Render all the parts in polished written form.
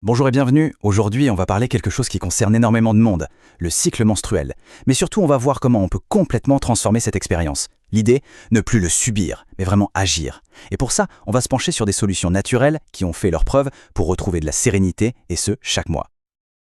Bonjour et bienvenue. Aujourd'hui, on va parler quelque chose qui concerne énormément de monde, le cycle menstruel. Mais surtout, on va voir comment on peut complètement transformer cette expérience. L'idée, ne plus le subir, mais vraiment agir. Et pour ça, on va se pencher sur des solutions naturelles qui ont fait leurs preuves pour retrouver de la sérénité, et ce, chaque mois.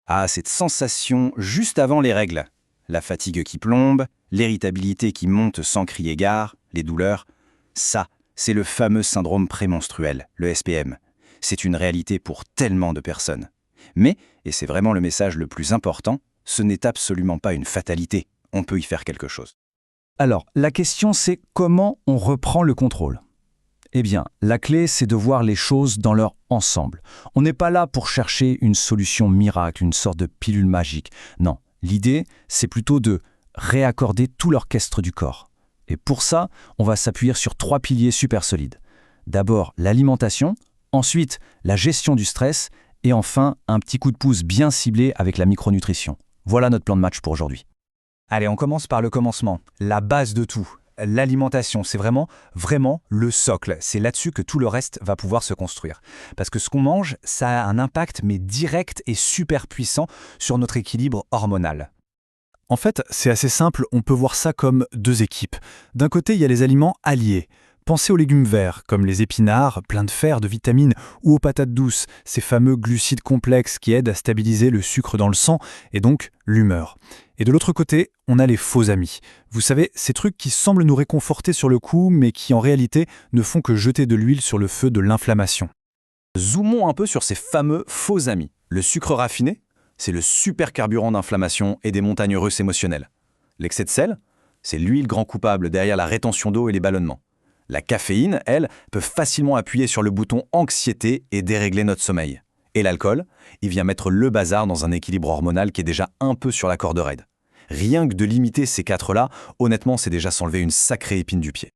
Ah, cette sensation juste avant les règles. La fatigue qui plombe, l'irritabilité qui monte sans crier gare, les douleurs. Ça, c'est le fameux syndrome prémenstruel, le SPM. C'est une réalité pour tellement de personnes. Mais, et c'est vraiment le message le plus important, ce n'est absolument pas une fatalité. On peut y faire quelque chose. Alors, la question c'est comment on reprend le contrôle? Eh bien, la clé c'est de voir les choses dans leur ensemble. On n'est pas là pour chercher une solution miracle, une sorte de pilule magique. Non, l'idée c'est plutôt de réaccorder tout l'orchestre du corps. Et pour ça, on va s'appuyer sur 3 piliers super solides. D'abord, l'alimentation, ensuite, la gestion du stress, et enfin, un petit coup de pouce bien ciblé avec la micronutrition. Voilà notre plan de match pour aujourd'hui. Allez, on commence par le commencement, la base de tout. L'alimentation, c'est vraiment le socle. C'est là-dessus que tout le reste va pouvoir se construire. Parce que ce qu'on mange, ça a un impact mais direct et super puissant sur notre équilibre hormonal. En fait, c'est assez simple, on peut voir ça comme 2 équipes. D'un côté, il y a les aliments alliés. Pensez aux légumes verts, comme les épinards, pleins de fer, de vitamines, ou aux patates douces, ces fameux glucides complexes qui aident à stabiliser le sucre dans le sang et donc l'humeur. Et de l'autre côté, on a les faux amis. Vous savez, ces trucs qui semblent nous réconforter sur le coup, mais qui en réalité ne font que jeter de l'huile sur le feu de l'inflammation. Zoomons un peu sur ces fameux faux amis. Le sucre raffiné, c'est le super carburant d'inflammation et des montagnes russes émotionnelles. L'excès de sel, c'est l'huile grand coupable derrière la rétention d'eau et les ballonnements. La caféine, elle, peut facilement appuyer sur le bouton anxiété et dérégler notre sommeil. Et l'alcool, il vient mettre le bazar dans un équilibre hormonal qui est déjà un peu sur la corde raide. Rien que de limiter ces 4-là, honnêtement, c'est déjà s'enlever une sacrée épine du pied.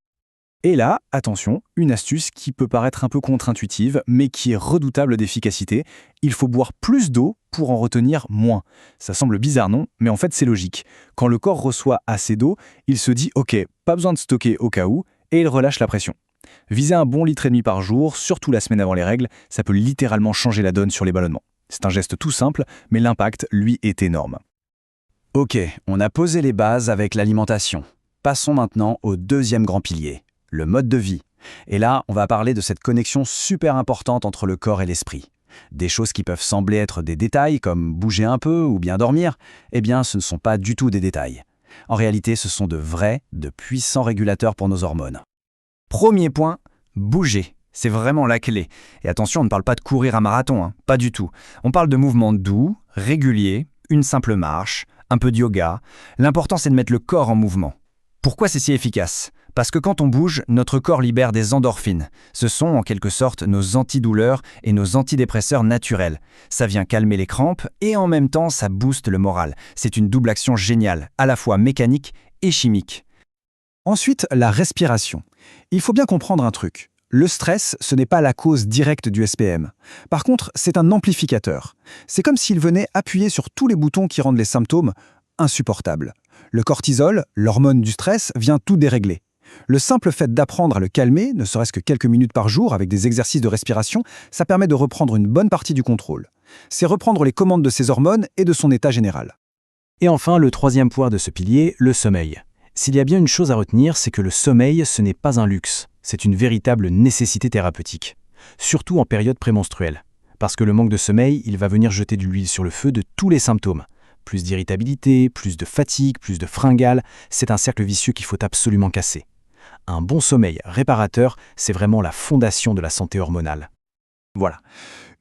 Et là, attention, une astuce qui peut paraître un peu contre-intuitive, mais qui est redoutable d'efficacité. Il faut boire plus d'eau pour en retenir moins. Ça semble bizarre, non? Mais en fait, c'est logique. Quand le corps reçoit assez d'eau, il se dit « Ok, pas besoin de stocker au cas où », et il relâche la pression. Viser un bon litre et demi par jour, surtout la semaine avant les règles, ça peut littéralement changer la donne sur les ballonnements. C'est un geste tout simple, mais l'impact, lui, est énorme. Ok, on a posé les bases avec l'alimentation. Passons maintenant au deuxième grand pilier, le mode de vie. Et là, on va parler de cette connexion super importante entre le corps et l'esprit. Des choses qui peuvent sembler être des détails, comme bouger un peu ou bien dormir, eh bien, ce ne sont pas du tout des détails. En réalité, ce sont de puissants régulateurs pour nos hormones. Premier point, bouger. C'est vraiment la clé. Et attention, on ne parle pas de courir un marathon, pas du tout. On parle de mouvements doux, réguliers, une simple marche, un peu de yoga. L'important, c'est de mettre le corps en mouvement. Pourquoi c'est si efficace? Parce que quand on bouge, notre corps libère des endorphines. Ce sont en quelque sorte nos antidouleurs et nos antidépresseurs naturels. Ça vient calmer les crampes et en même temps, ça booste le moral. C'est une double action géniale, à la fois mécanique et chimique. Ensuite, la respiration. Il faut bien comprendre un truc. Le stress, ce n'est pas la cause directe du SPM. Par contre, c'est un amplificateur. C'est comme s'il venait appuyer sur tous les boutons qui rendent les symptômes insupportables. Le cortisol, l'hormone du stress, vient tout dérégler. Le simple fait d'apprendre à le calmer, ne serait-ce que quelques minutes par jour avec des exercices de respiration, ça permet de reprendre une bonne partie du contrôle. C'est reprendre les commandes de ses hormones et de son état général. Et enfin, le troisième point de ce pilier, le sommeil. S'il y a bien une chose à retenir, c'est que le sommeil, ce n'est pas un luxe. C'est une véritable nécessité thérapeutique. Surtout en période prémenstruelle. Parce que le manque de sommeil, il va venir jeter de l'huile sur le feu de tous les symptômes. Plus d'irritabilité, plus de fatigue, plus de fringales, c'est un cercle vicieux qu'il faut absolument casser. Un bon sommeil réparateur, c'est vraiment la fondation de la santé hormonale. Voilà.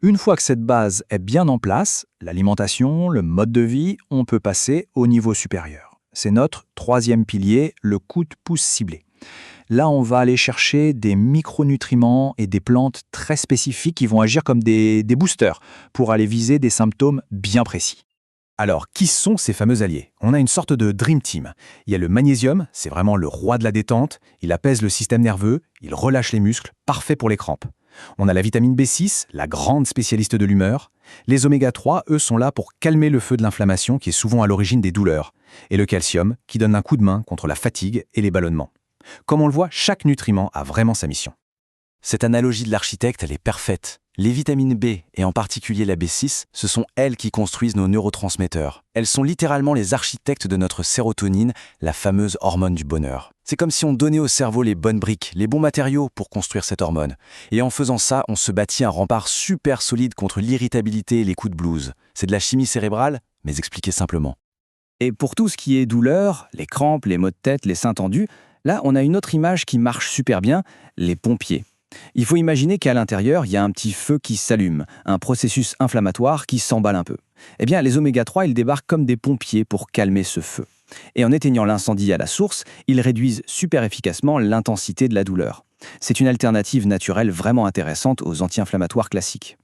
Une fois que cette base est bien en place, l'alimentation, le mode de vie, on peut passer au niveau supérieur. C'est notre troisième pilier, le coup de pouce ciblé. Là, on va aller chercher des micronutriments et des plantes très spécifiques qui vont agir comme des boosters pour aller viser des symptômes bien précis. Alors, qui sont ces fameux alliés? On a une sorte de dream team. Il y a le magnésium, c'est vraiment le roi de la détente, il apaise le système nerveux, il relâche les muscles, parfait pour les crampes. On a la vitamine B6, la grande spécialiste de l'humeur. Les oméga 3, eux, sont là pour calmer le feu de l'inflammation qui est souvent à l'origine des douleurs. Et le calcium, qui donne un coup de main contre la fatigue et les ballonnements. Comme on le voit, chaque nutriment a vraiment sa mission. Cette analogie de l'architecte, elle est parfaite. Les vitamines B, et en particulier la B6, ce sont elles qui construisent nos neurotransmetteurs. Elles sont littéralement les architectes de notre sérotonine, la fameuse hormone du bonheur. C'est comme si on donnait au cerveau les bonnes briques, les bons matériaux pour construire cette hormone. Et en faisant ça, on se bâtit un rempart super solide contre l'irritabilité et les coups de blues. C'est de la chimie cérébrale, mais expliqué simplement. Et pour tout ce qui est douleur, les crampes, les maux de tête, les seins tendus, là, on a une autre image qui marche super bien, les pompiers. Il faut imaginer qu'à l'intérieur, il y a un petit feu qui s'allume, un processus inflammatoire qui s'emballe un peu. Eh bien, les oméga-3, ils débarquent comme des pompiers pour calmer ce feu. Et en éteignant l'incendie à la source, ils réduisent super efficacement l'intensité de la douleur. C'est une alternative naturelle vraiment intéressante aux anti-inflammatoires classiques.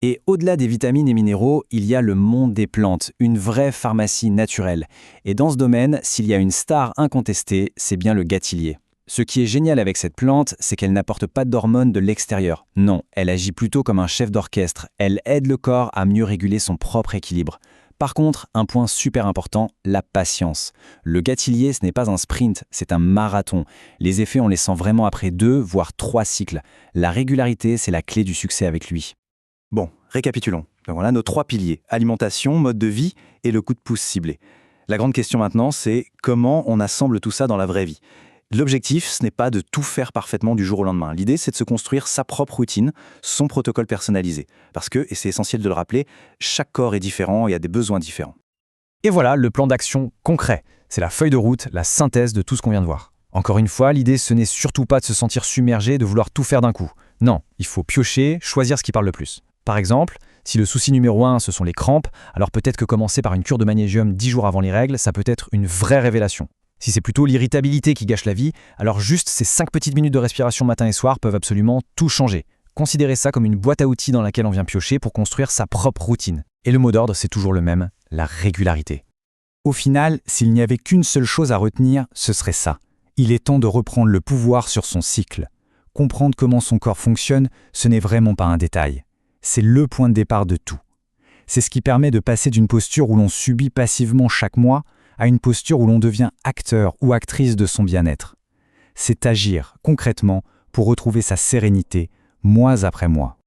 Et au-delà des vitamines et minéraux, il y a le monde des plantes, une vraie pharmacie naturelle. Et dans ce domaine, s'il y a une star incontestée, c'est bien le gâtillier. Ce qui est génial avec cette plante, c'est qu'elle n'apporte pas d'hormones de l'extérieur. Non, elle agit plutôt comme un chef d'orchestre. Elle aide le corps à mieux réguler son propre équilibre. Par contre, un point super important, la patience. Le gâtillier, ce n'est pas un sprint, c'est un marathon. Les effets, on les sent vraiment après 2, voire 3 cycles. La régularité, c'est la clé du succès avec lui. Bon, récapitulons. Donc voilà nos 3 piliers, alimentation, mode de vie et le coup de pouce ciblé. La grande question maintenant, c'est comment on assemble tout ça dans la vraie vie. L'objectif, ce n'est pas de tout faire parfaitement du jour au lendemain. L'idée, c'est de se construire sa propre routine, son protocole personnalisé. Parce que, et c'est essentiel de le rappeler, chaque corps est différent et a des besoins différents. Et voilà le plan d'action concret. C'est la feuille de route, la synthèse de tout ce qu'on vient de voir. Encore une fois, l'idée, ce n'est surtout pas de se sentir submergé, de vouloir tout faire d'un coup. Non, il faut piocher, choisir ce qui parle le plus. Par exemple, si le souci numéro 1, ce sont les crampes, alors peut-être que commencer par une cure de magnésium 10 jours avant les règles, ça peut être une vraie révélation. Si c'est plutôt l'irritabilité qui gâche la vie, alors juste ces 5 petites minutes de respiration matin et soir peuvent absolument tout changer. Considérez ça comme une boîte à outils dans laquelle on vient piocher pour construire sa propre routine. Et le mot d'ordre, c'est toujours le même, la régularité. Au final, s'il n'y avait qu'une seule chose à retenir, ce serait ça. Il est temps de reprendre le pouvoir sur son cycle. Comprendre comment son corps fonctionne, ce n'est vraiment pas un détail. C'est le point de départ de tout. C'est ce qui permet de passer d'une posture où l'on subit passivement chaque mois à une posture où l'on devient acteur ou actrice de son bien-être. C'est agir concrètement pour retrouver sa sérénité mois après mois.